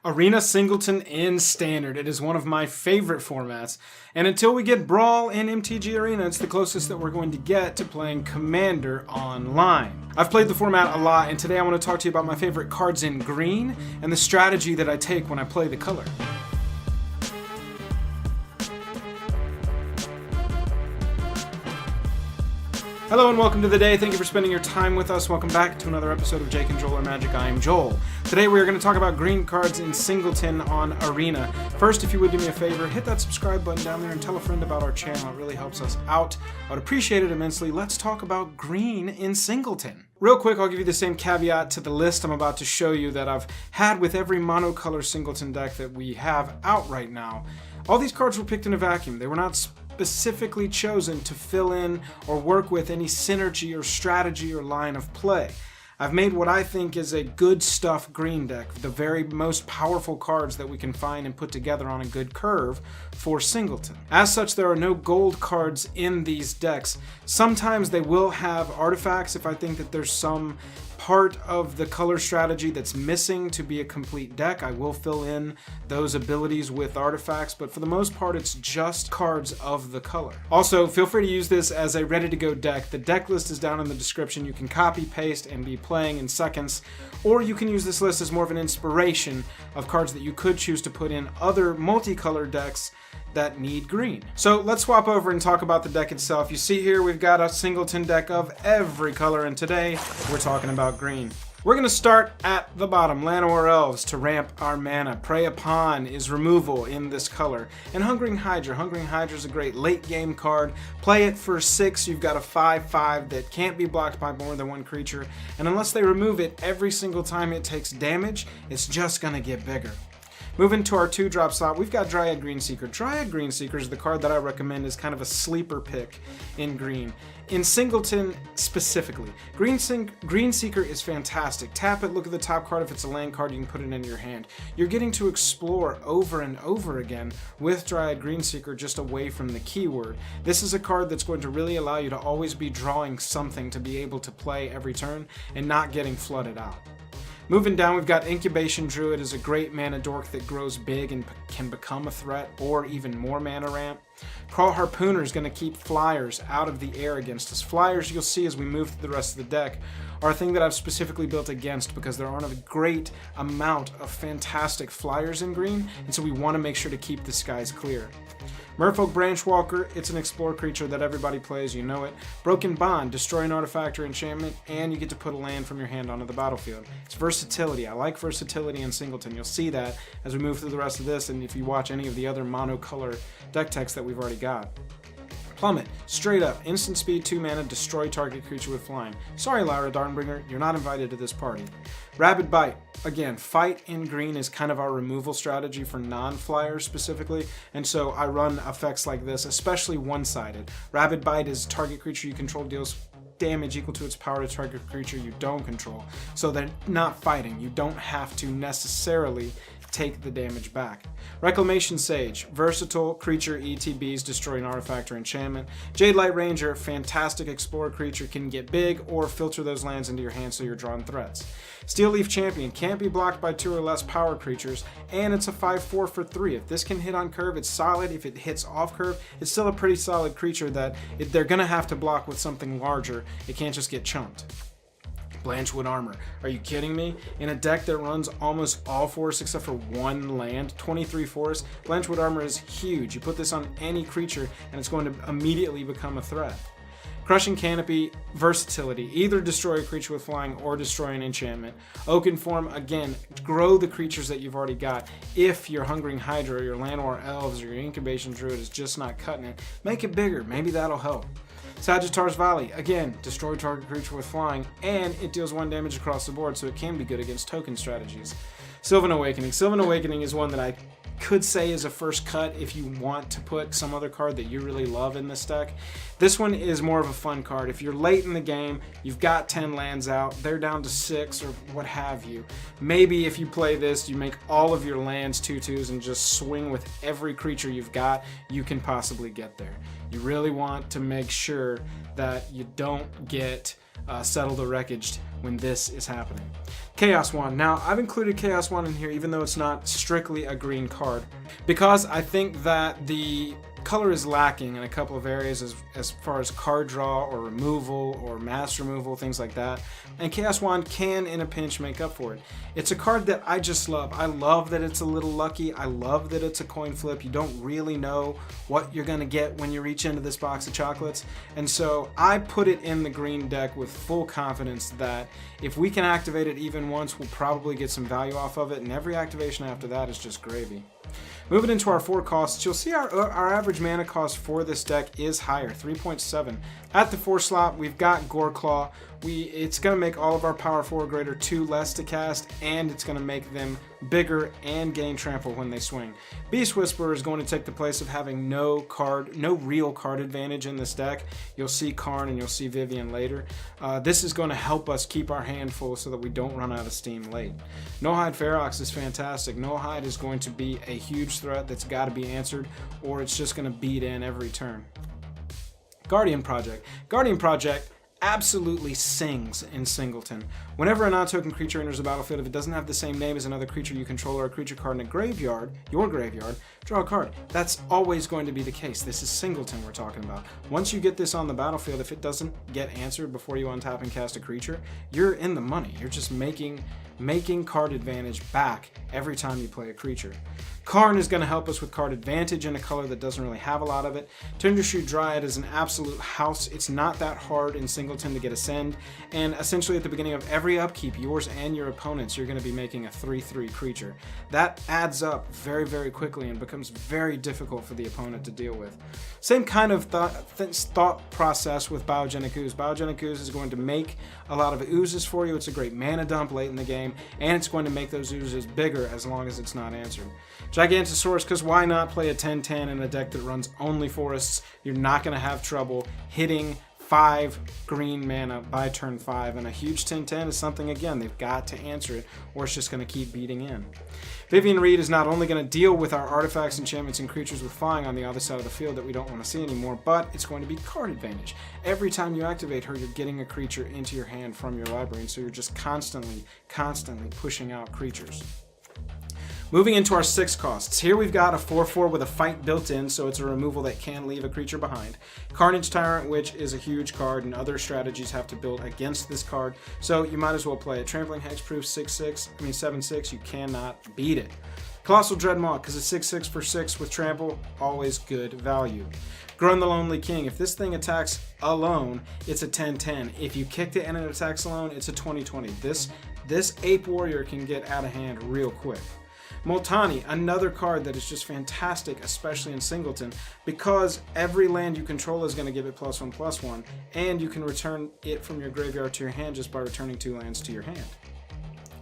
Arena Singleton in Standard. It is one of my favorite formats, and until we get Brawl in MTG Arena, it's the closest that we're going to get to playing Commander online. I've played the format a lot, and today I want to talk to you about my favorite cards in green and the strategy that I take when I play the color. Hello and welcome to the day. Thank you for spending your time with us. Welcome back to another episode of Jake and Joel Are Magic. I am Joel. Today we are going to talk about green cards in Singleton on Arena. First, if you would do me a favor, hit that subscribe button down there and tell a friend about our channel. It really helps us out. I would appreciate it immensely. Let's talk about green in Singleton. Real quick, I'll give you the same caveat to the list I'm about to show you that I've had with every monocolor Singleton deck that we have out right now. All these cards were picked in a vacuum. They were not specifically chosen to fill in or work with any synergy or strategy or line of play. I've made what I think is a good stuff green deck, the very most powerful cards that we can find and put together on a good curve for Singleton. As such, there are no gold cards in these decks. Sometimes they will have artifacts if I think that there's some part of the color strategy that's missing to be a complete deck. I will fill in those abilities with artifacts, but for the most part it's just cards of the color. Also, feel free to use this as a ready-to-go deck. The deck list is down in the description. You can copy, paste, and be playing in seconds, or you can use this list as more of an inspiration of cards that you could choose to put in other multicolor decks that need green. So let's swap over and talk about the deck itself. You see here we've got a Singleton deck of every color, and today we're talking about green. We're going to start at the bottom. Llanowar Elves to ramp our mana. Prey Upon is removal in this color. And Hungering Hydra. Hungering Hydra is a great late game card. Play it for 6. You've got a 5/5 that can't be blocked by more than one creature. And unless they remove it every single time it takes damage, it's just going to get bigger. Moving to our 2-drop slot, we've got Dryad Greenseeker. Dryad Greenseeker is the card that I recommend as kind of a sleeper pick in green. In Singleton specifically, Greenseeker is fantastic. Tap it, look at the top card. If it's a land card, you can put it into your hand. You're getting to explore over and over again with Dryad Greenseeker just away from the keyword. This is a card that's going to really allow you to always be drawing something to be able to play every turn and not getting flooded out. Moving down, we've got Incubation Druid is a great mana dork that grows big and can become a threat or even more mana ramp. Crawl Harpooner is going to keep flyers out of the air against us. Flyers, you'll see as we move through the rest of the deck, are a thing that I've specifically built against because there aren't a great amount of fantastic flyers in green, and so we want to make sure to keep the skies clear. Merfolk Branchwalker, it's an explore creature that everybody plays, you know it. Broken Bond, destroy an artifact or enchantment, and you get to put a land from your hand onto the battlefield. It's versatility. I like versatility in Singleton. You'll see that as we move through the rest of this, and if you watch any of the other monocolor deck techs that we've already got. Plummet, straight up, instant speed, 2 mana, destroy target creature with flying. Sorry, Lyra Darnbringer, you're not invited to this party. Rabid Bite, again, fight in green is kind of our removal strategy for non-flyers specifically, and so I run effects like this, especially one-sided. Rabid Bite is target creature you control deals damage equal to its power to target creature you don't control, so they're not fighting. You don't have to necessarily take the damage back. Reclamation Sage, versatile creature ETBs, destroy an artifact or enchantment. Jade Light Ranger, fantastic explorer creature, can get big or filter those lands into your hand so you're drawing threats. Steel Leaf Champion, can't be blocked by 2 or less power creatures, and it's a 5/4 for 3. If this can hit on curve, it's solid. If it hits off curve, it's still a pretty solid creature that they're going to have to block with something larger. It can't just get chunked. Blanchwood Armor. Are you kidding me? In a deck that runs almost all forests except for 1 land, 23 forests, Blanchwood Armor is huge. You put this on any creature and it's going to immediately become a threat. Crushing Canopy, versatility. Either destroy a creature with flying or destroy an enchantment. Oaken Form, again, grow the creatures that you've already got. If your Hungering Hydra or your Llanowar Elves or your Incubation Druid is just not cutting it, make it bigger. Maybe that'll help. Sagittarius Valley, again, destroy target creature with flying, and it deals 1 damage across the board, so it can be good against token strategies. Sylvan Awakening. Sylvan Awakening is one that I could say is a first cut if you want to put some other card that you really love in this deck. This one is more of a fun card. If you're late in the game, you've got 10 lands out, they're down to 6 or what have you. Maybe if you play this, you make all of your lands 2/2s and just swing with every creature you've got, you can possibly get there. You really want to make sure that you don't get settled or wreckaged when this is happening. Chaos Wand. Now, I've included Chaos Wand in here even though it's not strictly a green card, because I think that the color is lacking in a couple of areas as far as card draw or removal or mass removal, things like that. And Chaos Wand can, in a pinch, make up for it. It's a card that I just love. I love that it's a little lucky. I love that it's a coin flip. You don't really know what you're going to get when you reach into this box of chocolates. And so I put it in the green deck with full confidence that if we can activate it even once, we'll probably get some value off of it. And every activation after that is just gravy. Moving into our 4 costs, you'll see our average mana cost for this deck is higher, 3.7. At the 4 slot, we've got Goreclaw. It's going to make all of our power 4 greater 2 less to cast, and it's going to make them bigger and gain trample when they swing. Beast Whisperer is going to take the place of having no real card advantage in this deck. You'll see Karn and you'll see Vivien later. This is going to help us keep our hand full so that we don't run out of steam late. Nullhide Ferox is fantastic. Nullhide is going to be a huge threat that's got to be answered, or it's just going to beat in every turn. Guardian Project. Guardian Project absolutely sings in Singleton. Whenever a non-token creature enters the battlefield, if it doesn't have the same name as another creature you control or a creature card in a graveyard, your graveyard, draw a card. That's always going to be the case. This is Singleton we're talking about. Once you get this on the battlefield, if it doesn't get answered before you untap and cast a creature, you're in the money. You're just making card advantage back every time you play a creature. Karn is going to help us with card advantage in a color that doesn't really have a lot of it. Tendershoot Dryad is an absolute house. It's not that hard in Singleton to get a send, and essentially at the beginning of every upkeep, yours and your opponent's, you're going to be making a 3/3 creature. That adds up very, very quickly and becomes very difficult for the opponent to deal with. Same kind of thought process with Biogenic Ooze. Biogenic Ooze is going to make a lot of oozes for you. It's a great mana dump late in the game, and it's going to make those oozes bigger as long as it's not answered. Gigantosaurus, because why not play a 10/10 in a deck that runs only forests? You're not going to have trouble hitting 5 green mana by turn 5, and a huge 10/10 is something, again, they've got to answer it, or it's just going to keep beating in. Vivien Reid is not only going to deal with our artifacts, enchantments, and creatures with flying on the other side of the field that we don't want to see anymore, but it's going to be card advantage. Every time you activate her, you're getting a creature into your hand from your library, and so you're just constantly pushing out creatures. Moving into our 6 costs. Here we've got a 4/4 with a fight built in, so it's a removal that can leave a creature behind. Carnage Tyrant, which is a huge card, and other strategies have to build against this card, so you might as well play it. Trampling Hexproof 7/6, you cannot beat it. Colossal Dreadmaw, because it's 6/6 for 6 with trample, always good value. Grun the Lonely King, if this thing attacks alone, it's a 10/10. If you kicked it and it attacks alone, it's a 20/20. This Ape Warrior can get out of hand real quick. Multani, another card that is just fantastic, especially in Singleton, because every land you control is going to give it +1/+1, and you can return it from your graveyard to your hand just by returning 2 lands to your hand.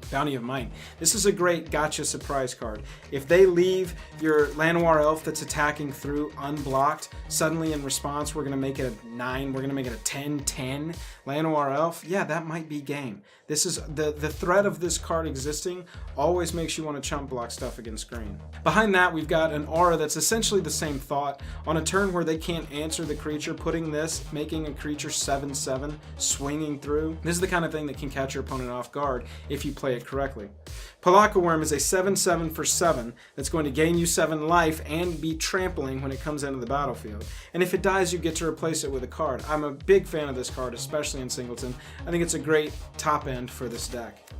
Bounty of Might. This is a great gotcha surprise card. If they leave your Llanowar Elf that's attacking through unblocked, suddenly in response we're going to make it a 9, we're going to make it a 10/10 Llanowar Elf, yeah, that might be game. This is the threat of this card existing always makes you want to chump block stuff against green. Behind that, we've got an aura that's essentially the same thought. On a turn where they can't answer the creature, putting this, making a creature 7/7, swinging through, this is the kind of thing that can catch your opponent off guard if you play it correctly. Pelakka Wurm is a 7/7 for 7 that's going to gain you 7 life and be trampling when it comes into the battlefield. And if it dies, you get to replace it with a card. I'm a big fan of this card, especially in Singleton. I think it's a great top end for this deck.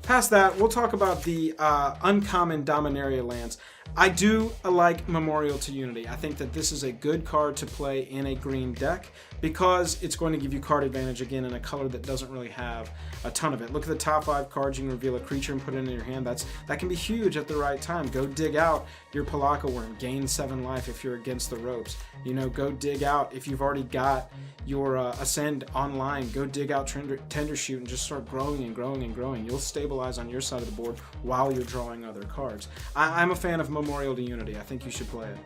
Past that, we'll talk about the uncommon Dominaria lands. I do like Memorial to Unity. I think that this is a good card to play in a green deck because it's going to give you card advantage again in a color that doesn't really have a ton of it. Look at the top 5 cards. You can reveal a creature and put it in your hand. That can be huge at the right time. Go dig out your Pelakka Wurm. Gain 7 life if you're against the ropes. You know, go dig out if you've already got your Ascend online. Go dig out Tendershoot and just start growing and growing and growing. You'll stabilize on your side of the board while you're drawing other cards. I'm a fan of Memorial to Unity. I think you should play it.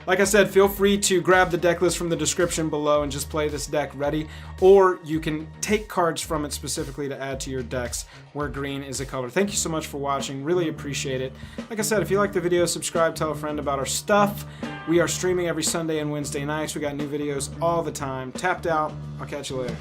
Like I said, feel free to grab the deck list from the description below and just play this deck ready, or you can take cards from it specifically to add to your decks where green is a color. Thank you so much for watching. Really appreciate it. Like I said, if you like the video, subscribe, tell a friend about our stuff. We are streaming every Sunday and Wednesday nights. We got new videos all the time. Tapped out. I'll catch you later.